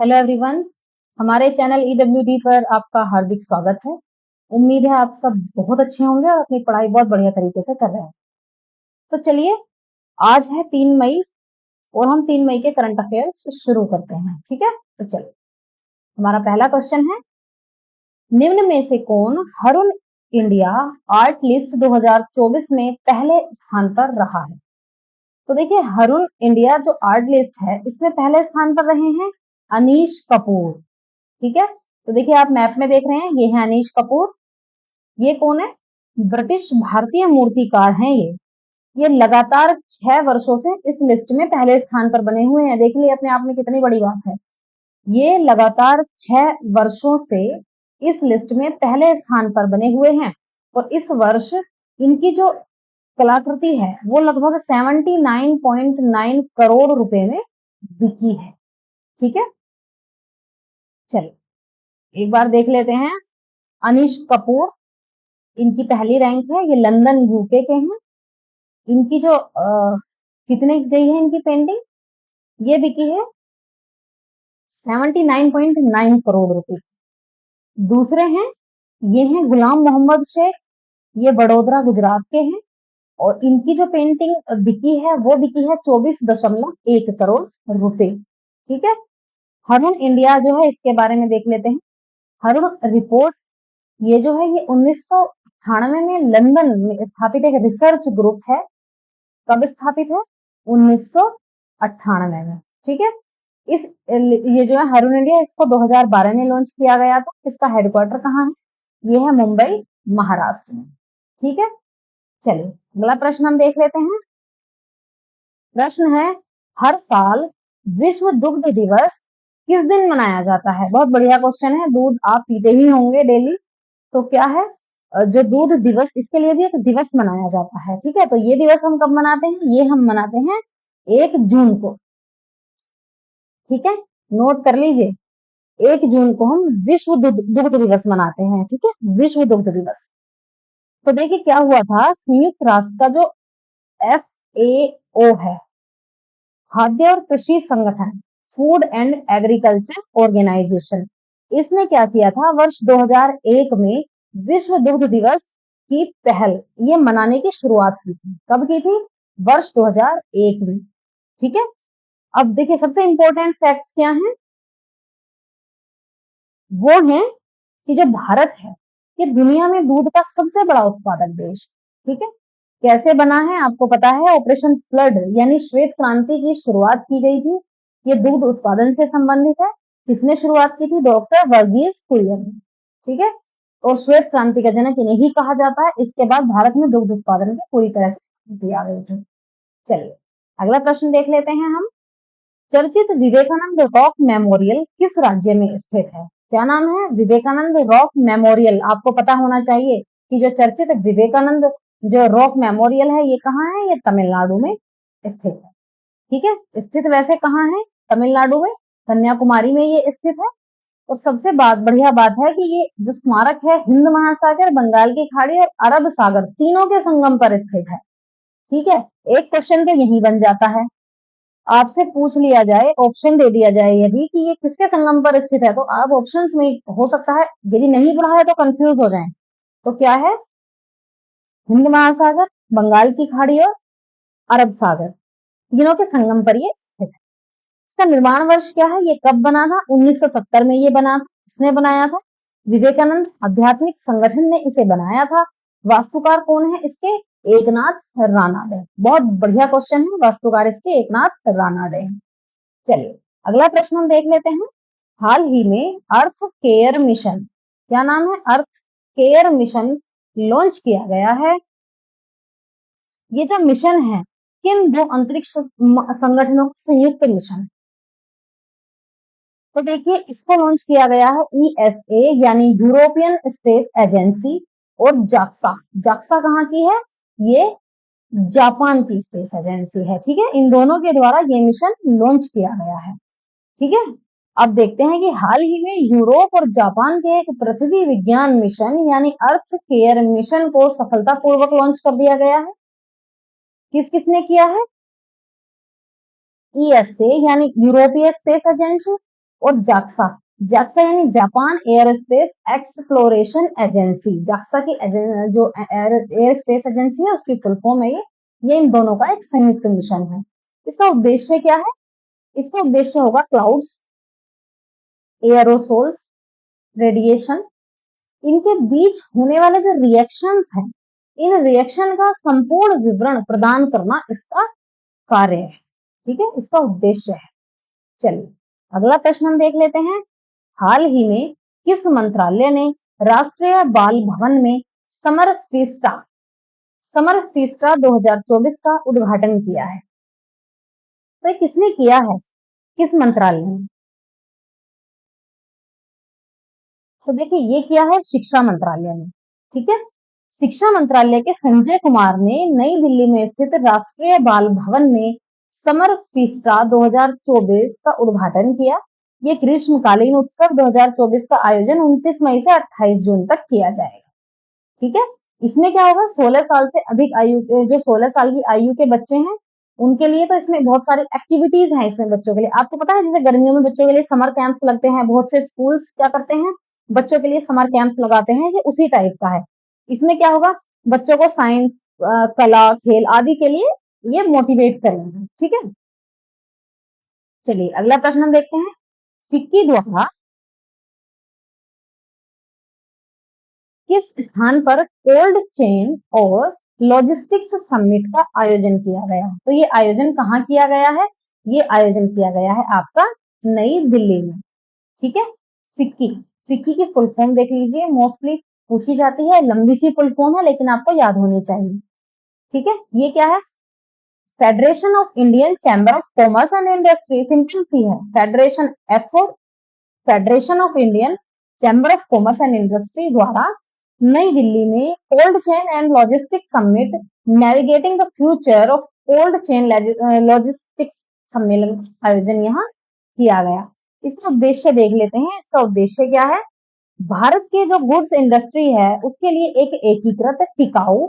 Hello everyone, हमारे channel ईडब्ल्यूडी पर आपका हार्दिक स्वागत है। उम्मीद है आप सब बहुत अच्छे होंगे और अपनी पढ़ाई बहुत बढ़िया तरीके से कर रहे हैं। तो चलिए, आज है 3 मई और हम 3 मई के करंट अफेयर्स शुरू करते हैं। ठीक है, तो चलिए, हमारा पहला क्वेश्चन है, निम्न में से कौन हरुण इंडिया आर्ट लिस्ट 2024 में पहले स्थान पर रहा है? तो देखिए, हरुण इंडिया जो आर्ट लिस्ट है इसमें पहले स्थान पर रहे हैं अनीश कपूर। ठीक है, तो देखिए आप मैप में देख रहे हैं, ये है अनीश कपूर। ये कौन है? ब्रिटिश भारतीय मूर्तिकार हैं ये लगातार 6 वर्षों से इस लिस्ट में पहले स्थान पर बने हुए हैं। देख लिए अपने आप में कितनी बड़ी बात है। ये लगातार 6 वर्षों से इस लिस्ट में पहले स्थान पर बने हुए हैं और इस वर्ष इनकी जो कलाकृति है वो लगभग 79.9 करोड़ रुपए में बिकी है। ठीक है, चलिए एक बार देख लेते हैं। अनीश कपूर, इनकी पहली रैंक है, ये लंदन यूके के हैं। इनकी जो कितने गई है इनकी पेंटिंग, ये बिकी है 79.9 करोड़ रुपए। दूसरे हैं, ये हैं गुलाम मोहम्मद शेख, ये बड़ोदरा गुजरात के हैं और इनकी जो पेंटिंग बिकी है वो बिकी है 24.1 करोड़ रुपए। ठीक है, हरुण इंडिया जो है इसके बारे में देख लेते हैं। हरुण रिपोर्ट, ये जो है ये 1998 में लंदन में स्थापित एक रिसर्च ग्रुप है। कब स्थापित है? 1998 में। ठीक है, इस ये जो है हरुण इंडिया, इसको 2012 में लॉन्च किया गया था। इसका हेडक्वार्टर कहाँ है? ये है मुंबई, महाराष्ट्र में। ठीक है, चलिए अगला प्रश्न हम देख लेते हैं। प्रश्न है, हर साल विश्व दुग्ध दिवस किस दिन मनाया जाता है? बहुत बढ़िया क्वेश्चन है। दूध आप पीते ही होंगे डेली, तो क्या है जो दूध दिवस, इसके लिए भी एक दिवस मनाया जाता है। ठीक है, तो ये दिवस हम कब मनाते हैं? ये हम मनाते हैं 1 जून को। ठीक है, नोट कर लीजिए, 1 जून को हम विश्व दुग्ध दिवस मनाते हैं। ठीक है, विश्व दुग्ध दिवस। तो देखिए क्या हुआ था, संयुक्त राष्ट्र का जो FAO है, खाद्य और कृषि संगठन, फूड एंड एग्रीकल्चर ऑर्गेनाइजेशन, इसने क्या किया था, वर्ष 2001 में विश्व दुग्ध दिवस की पहल ये मनाने की शुरुआत की थी। कब की थी? वर्ष 2001 में। ठीक है, अब देखिए सबसे इंपॉर्टेंट फैक्ट्स क्या हैं, वो है कि जो भारत है ये दुनिया में दूध का सबसे बड़ा उत्पादक देश। ठीक है, कैसे बना है आपको पता है, ऑपरेशन फ्लड यानी श्वेत क्रांति की शुरुआत की गई थी। ये दूध उत्पादन से संबंधित है। किसने शुरुआत की थी? डॉक्टर वर्गीस कुरियन ने। ठीक है, और श्वेत क्रांति का जनक इन्हें ही कहा जाता है। इसके बाद भारत में दुग्ध उत्पादन की पूरी तरह से क्रांति आ गई थी। चलिए अगला प्रश्न देख लेते हैं हम। चर्चित विवेकानंद रॉक मेमोरियल किस राज्य में स्थित है? क्या नाम है? Vivekananda rock memorial. आपको पता होना चाहिए कि जो चर्चित विवेकानंद जो रॉक मेमोरियल है ये कहाँ है? ये तमिलनाडु में स्थित है। ठीक है, स्थित वैसे कहाँ है? तमिलनाडु में, कन्याकुमारी में ये स्थित है। और सबसे बढ़िया बात है कि ये जो स्मारक है हिंद महासागर, बंगाल की खाड़ी और अरब सागर तीनों के संगम पर स्थित है। ठीक है, एक क्वेश्चन तो यही बन जाता है, आपसे पूछ लिया जाए, ऑप्शन दे दिया जाए यदि कि ये किसके संगम पर स्थित है, तो आप ऑप्शंस में हो सकता है यदि नहीं पढ़ा है तो कंफ्यूज हो जाएं। तो क्या है? हिंद महासागर, बंगाल की खाड़ी और अरब सागर तीनों के संगम पर ये स्थित है। इसका निर्माण वर्ष क्या है? ये कब बना था? 1970 में ये बना था। किसने बनाया था? विवेकानंद आध्यात्मिक संगठन ने इसे बनाया था। वास्तुकार कौन है इसके? एकनाथ रानाडे। बहुत बढ़िया क्वेश्चन है, वास्तुकार इसके एकनाथ रानाडे हैं। चलिए अगला प्रश्न हम देख लेते हैं। हाल ही में अर्थ केयर मिशन, क्या नाम है? अर्थ केयर मिशन लॉन्च किया गया है। ये जो मिशन है किन दो अंतरिक्ष संगठनों का संयुक्त मिशन? तो देखिए इसको लॉन्च किया गया है ESA यानी यूरोपियन स्पेस एजेंसी और जाक्सा। जाक्सा कहाँ की है? ये जापान की स्पेस एजेंसी है। ठीक है, इन दोनों के द्वारा ये मिशन लॉन्च किया गया है। ठीक है, अब देखते हैं कि हाल ही में यूरोप और जापान के एक पृथ्वी विज्ञान मिशन यानी अर्थ केयर मिशन को सफलतापूर्वक लॉन्च कर दिया गया है। किस किसने किया है? ESA यानी यूरोपीय स्पेस एजेंसी और जाक्सा, जाक्सा यानी Japan aerospace exploration agency, JAXA की जो एयर स्पेस एजेंसी है उसकी फुल फॉर्म है ये इन दोनों का एक संयुक्त मिशन है। इसका उद्देश्य क्या है? इसका उद्देश्य होगा क्लाउड्स, एयरोसोल्स, रेडिएशन, इनके बीच होने वाले जो रिएक्शंस हैं, इन रिएक्शन का संपूर्ण विवरण प्रदान करना इसका कार्य है। ठीक है, इसका उद्देश्य है। चलिए अगला प्रश्न हम देख लेते हैं। हाल ही में किस मंत्रालय ने राष्ट्रीय बाल भवन में समर फीस्टा 2024 का उद्घाटन किया है? तो ये किसने किया है, किस मंत्रालय ने? तो देखिए ये किया है शिक्षा मंत्रालय ने। ठीक है, शिक्षा मंत्रालय के संजय कुमार ने नई दिल्ली में स्थित राष्ट्रीय बाल भवन में समर फीस्टा 2024 का उद्घाटन किया। ये ग्रीष्मकालीन उत्सव 2024 का आयोजन 29 मई से 28 जून तक किया जाएगा। ठीक है, इसमें क्या होगा, 16 साल से अधिक आयु जो 16 साल की आयु के बच्चे हैं उनके लिए तो इसमें बहुत सारी एक्टिविटीज हैं इसमें बच्चों के लिए। आपको पता है जैसे गर्मियों में बच्चों के लिए समर कैंप्स लगते हैं, बहुत से स्कूल्स क्या करते हैं, बच्चों के लिए समर कैंप्स लगाते हैं, ये उसी टाइप का है। इसमें क्या होगा, बच्चों को साइंस, कला, खेल आदि के लिए ये मोटिवेट करेंगे। ठीक है, चलिए अगला प्रश्न हम देखते हैं। फिक्की द्वारा किस स्थान पर कोल्ड चेन और लॉजिस्टिक्स समिट का आयोजन किया गया? तो ये आयोजन कहाँ किया गया है? ये आयोजन किया गया है आपका नई दिल्ली में। ठीक है, फिक्की, फिक्की की फुल फॉर्म देख लीजिए, मोस्टली पूछी जाती है, लंबी सी फुल फॉर्म है लेकिन आपको याद होनी चाहिए। ठीक है, ये क्या है? Federation of Indian chamber of commerce and industry, simple सी है, federation F for federation of Indian chamber of commerce and industry द्वारा नई दिल्ली में cold chain and logistics summit navigating the future of cold chain logistics सम्मेलन आयोजन यहाँ किया गया। इसका उद्देश्य देख लेते हैं। इसका उद्देश्य क्या है? भारत के जो गुड्स इंडस्ट्री है उसके लिए एक एकीकृत, टिकाऊ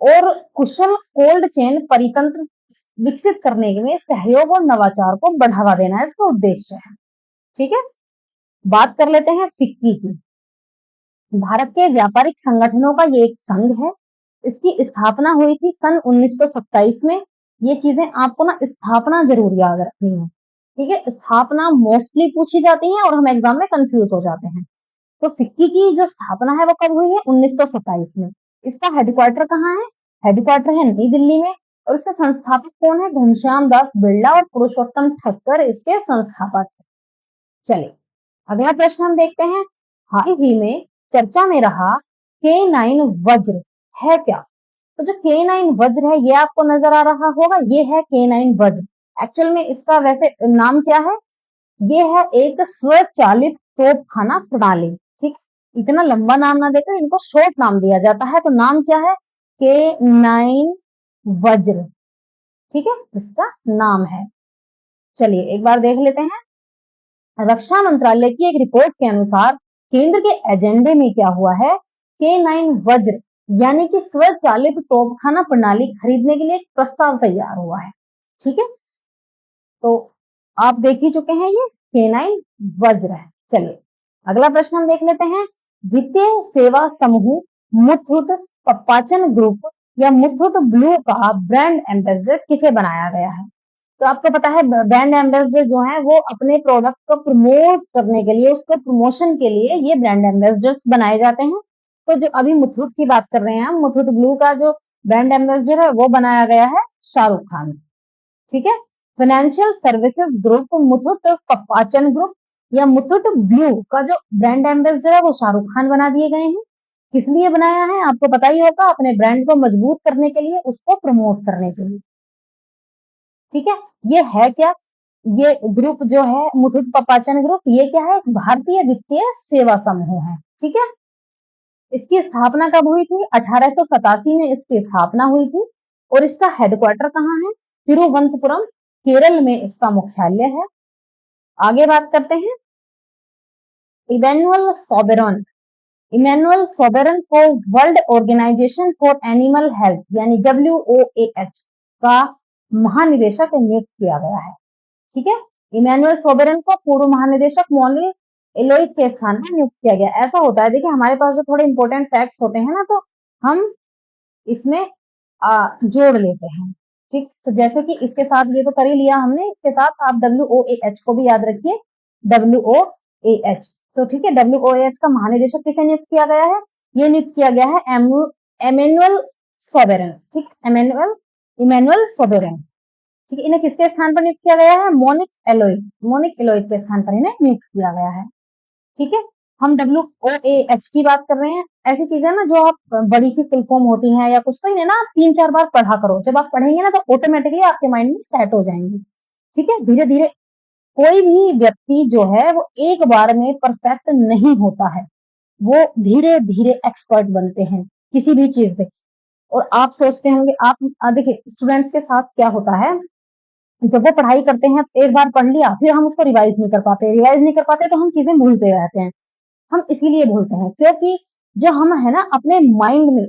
और कुशल कोल्ड चेन परितंत्र विकसित करने में सहयोग और नवाचार को बढ़ावा देना इसका उद्देश्य है। ठीक है, बात कर लेते हैं फिक्की की। भारत के व्यापारिक संगठनों का ये एक संघ है। इसकी स्थापना हुई थी सन 1927 में। ये चीजें आपको ना स्थापना जरूर याद रखनी है। ठीक है, स्थापना मोस्टली पूछी जाती है और हम एग्जाम में कंफ्यूज हो जाते हैं। तो फिक्की की जो स्थापना है वो कब हुई है? 1927 में। इसका हेडक्वार्टर कहाँ है? हेडक्वार्टर है नई दिल्ली में। और इसके संस्थापक कौन है? घनश्याम दास बिरला और पुरुषोत्तम ठक्कर इसके संस्थापक। चलिए अगला प्रश्न हम देखते हैं। हाल ही में चर्चा में रहा K9 वज्र है क्या? तो जो K9 वज्र है ये आपको नजर आ रहा होगा, ये है K9 वज्र। एक्चुअल में इसका वैसे नाम क्या है? ये है एक स्वचालित तोपखाना प्रणाली। ठीक, इतना लंबा नाम ना देकर इनको शॉर्ट नाम दिया जाता है। तो नाम क्या है? K9 वज्र। ठीक है, इसका नाम है। चलिए एक बार देख लेते हैं। रक्षा मंत्रालय की एक रिपोर्ट के अनुसार केंद्र के एजेंडे में क्या हुआ है? K9 वज्र यानी कि स्वचालित तोपखाना प्रणाली खरीदने के लिए एक प्रस्ताव तैयार हुआ है। ठीक है, तो आप देख ही चुके हैं ये K9 वज्र है। चलिए अगला प्रश्न हम देख लेते हैं। वित्तीय सेवा समूह मुथूट पप्पाचन ग्रुप या मुथूट ब्लू का ब्रांड एम्बेसडर किसे बनाया गया है? तो आपको पता है ब्रांड एम्बेसडर जो है वो अपने प्रोडक्ट को प्रमोट करने के लिए, उसके प्रमोशन के लिए ये ब्रांड एम्बेसडर्स बनाए जाते हैं। तो जो अभी मुथूट की बात कर रहे हैं हम, मुथूट ब्लू का जो ब्रांड एम्बेसडर है वो बनाया गया है शाहरुख खान। ठीक है, financial services group Muthoot Pappachan group या मुथूट ब्लू का जो ब्रांड एम्बेसडर है वो शाहरुख खान बना दिए गए हैं। किस लिए बनाया है आपको पता ही होगा, अपने ब्रांड को मजबूत करने के लिए, उसको प्रमोट करने के लिए। ठीक है, ये है क्या? ये ग्रुप जो है मुथूट पप्पाचन ग्रुप, ये क्या है? एक भारतीय वित्तीय सेवा समूह है। ठीक है, इसकी स्थापना कब हुई थी? 1887 में इसकी स्थापना हुई थी। और इसका हेडक्वार्टर कहाँ है? तिरुवनंतपुरम, केरल में इसका मुख्यालय है। आगे बात करते हैं। इमैनुअल सोबेरन, इमैनुअल सोबेरन को World Organisation for Animal Health यानी WOAH का महानिदेशक नियुक्त किया गया है। ठीक है, इमैनुअल सोबेरन को पूर्व महानिदेशक मोनिक एलोइथ के स्थान पर नियुक्त किया गया। ऐसा होता है, देखिए हमारे पास जो थोड़े इंपॉर्टेंट फैक्ट्स होते हैं ना, तो हम इसमें जोड़ लेते हैं। ठीक, तो जैसे कि इसके साथ ये तो कर ही लिया हमने, इसके साथ आप WOAH को भी याद रखिए, WOAH। तो ठीक है, WOAH का महानिदेशक किसे नियुक्त किया गया है? ये नियुक्त किया गया है एमेनुअल सोबेरन। ठीक, इमैनुअल सोबेरन। ठीक है, इन्हें किसके स्थान पर नियुक्त किया गया है? मोनिक एलोइथ के स्थान पर इन्हें नियुक्त किया गया है। ठीक है, हम WOAH की बात कर रहे हैं। ऐसी चीजें ना जो आप बड़ी सी फुल फॉर्म होती हैं या कुछ, तो इन्हें ना 3-4 बार पढ़ा करो। जब आप पढ़ेंगे ना तो ऑटोमेटिकली आपके माइंड में सेट हो जाएंगी। ठीक है, धीरे धीरे। कोई भी व्यक्ति जो है वो एक बार में परफेक्ट नहीं होता है, वो धीरे धीरे एक्सपर्ट बनते हैं किसी भी चीज पे। और आप सोचते होंगे, आप देखिए स्टूडेंट्स के साथ क्या होता है, जब वो पढ़ाई करते हैं एक बार पढ़ लिया, फिर हम उसको रिवाइज नहीं कर पाते तो हम चीजें भूलते रहते हैं। हम इसीलिए भूलते हैं क्योंकि जो हम है ना अपने माइंड में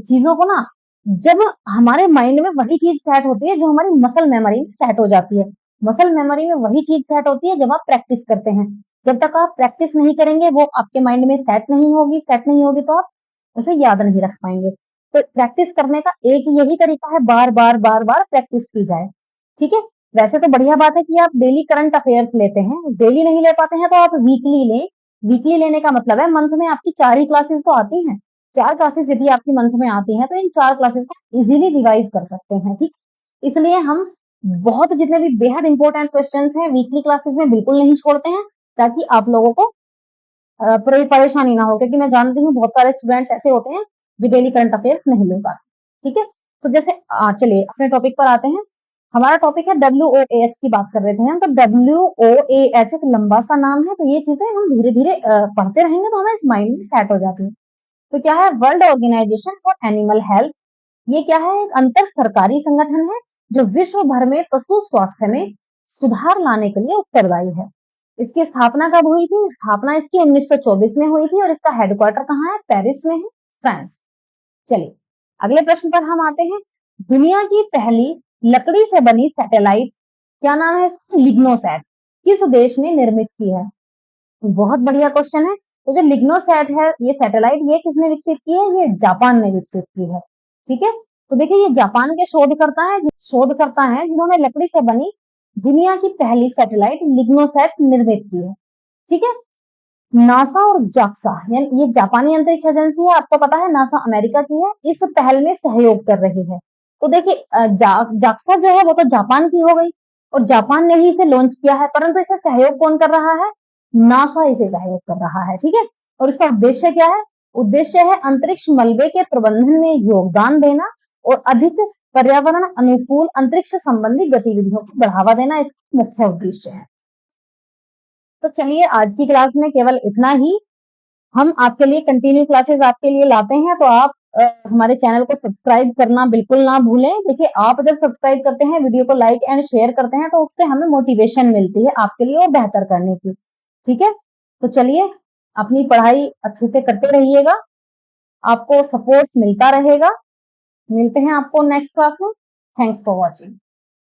चीजों को ना, जब हमारे माइंड में वही चीज सेट होती है जो हमारी मसल मेमोरी में सेट हो जाती है। मसल मेमोरी में वही चीज सेट होती है जब आप प्रैक्टिस करते हैं। जब तक आप प्रैक्टिस नहीं करेंगे वो आपके माइंड में सेट नहीं होगी तो आप उसे याद नहीं रख पाएंगे। तो प्रैक्टिस करने का एक यही तरीका है, बार बार प्रैक्टिस की जाए। ठीक है, वैसे तो बढ़िया बात है कि आप डेली करंट अफेयर्स लेते हैं, डेली नहीं ले पाते हैं तो आप वीकली लें। वीकली लेने का मतलब है मंथ में आपकी 4 ही क्लासेस तो आती हैं। 4 क्लासेस यदि आपकी मंथ में आती हैं तो इन 4 क्लासेस को इजीली रिवाइज कर सकते हैं। ठीक, इसलिए हम बहुत जितने भी बेहद इंपॉर्टेंट क्वेश्चंस हैं वीकली क्लासेस में बिल्कुल नहीं छोड़ते हैं, ताकि आप लोगों को परेशानी ना हो, क्योंकि मैं जानती हूँ बहुत सारे स्टूडेंट्स ऐसे होते हैं जो डेली करंट अफेयर्स नहीं ले पाते। ठीक है, तो जैसे चलिए अपने टॉपिक पर आते हैं। हमारा टॉपिक है WOAH की बात कर रहे थे हम। तो WOAH एक लंबा सा नाम है, तो ये चीजें हम धीरे धीरे पढ़ते रहेंगे तो हमें इस माइंड में सेट हो जाती है। तो क्या है? World Organisation for Animal Health. ये क्या है? एक अंतर सरकारी संगठन है जो विश्व भर में पशु स्वास्थ्य में सुधार लाने के लिए उत्तरदायी है। इसकी स्थापना कब हुई थी? स्थापना इसकी 1924 में हुई थी और इसका हेडक्वार्टर कहाँ है? पेरिस में है, फ्रांस। चलिए अगले प्रश्न पर हम आते हैं। दुनिया की पहली लकड़ी से बनी सैटेलाइट, क्या नाम है इसका? लिग्नोसैट, किस देश ने निर्मित की है? बहुत बढ़िया क्वेश्चन है। तो जो लिग्नोसैट है, ये सैटेलाइट, ये किसने विकसित की है? ये जापान ने विकसित की है। ठीक है, तो देखिए ये जापान के शोधकर्ता है जिन्होंने लकड़ी से बनी दुनिया की पहली सैटेलाइट लिग्नोसैट निर्मित की है। ठीक है, नासा और जाक्सा, यानी ये जापानी अंतरिक्ष एजेंसी है, आपको पता है नासा अमेरिका की है, इस पहल में सहयोग कर रही है। तो देखिए जाक्सा जो है वो तो जापान की हो गई और जापान ने ही इसे लॉन्च किया है, परंतु इसे सहयोग कौन कर रहा है? नासा इसे सहयोग कर रहा है। ठीक है, और इसका उद्देश्य क्या है? उद्देश्य है अंतरिक्ष मलबे के प्रबंधन में योगदान देना और अधिक पर्यावरण अनुकूल अंतरिक्ष संबंधी गतिविधियों को बढ़ावा देना इसका मुख्य उद्देश्य है। तो चलिए आज की क्लास में केवल इतना ही। हम आपके लिए कंटिन्यू क्लासेस आपके लिए लाते हैं, तो आप हमारे चैनल को सब्सक्राइब करना बिल्कुल ना भूलें। देखिए आप जब सब्सक्राइब करते हैं, वीडियो को लाइक एंड शेयर करते हैं, तो उससे हमें मोटिवेशन मिलती है आपके लिए और बेहतर करने की। ठीक है, तो चलिए अपनी पढ़ाई अच्छे से करते रहिएगा, आपको सपोर्ट मिलता रहेगा। मिलते हैं आपको नेक्स्ट क्लास में। Thanks for watching.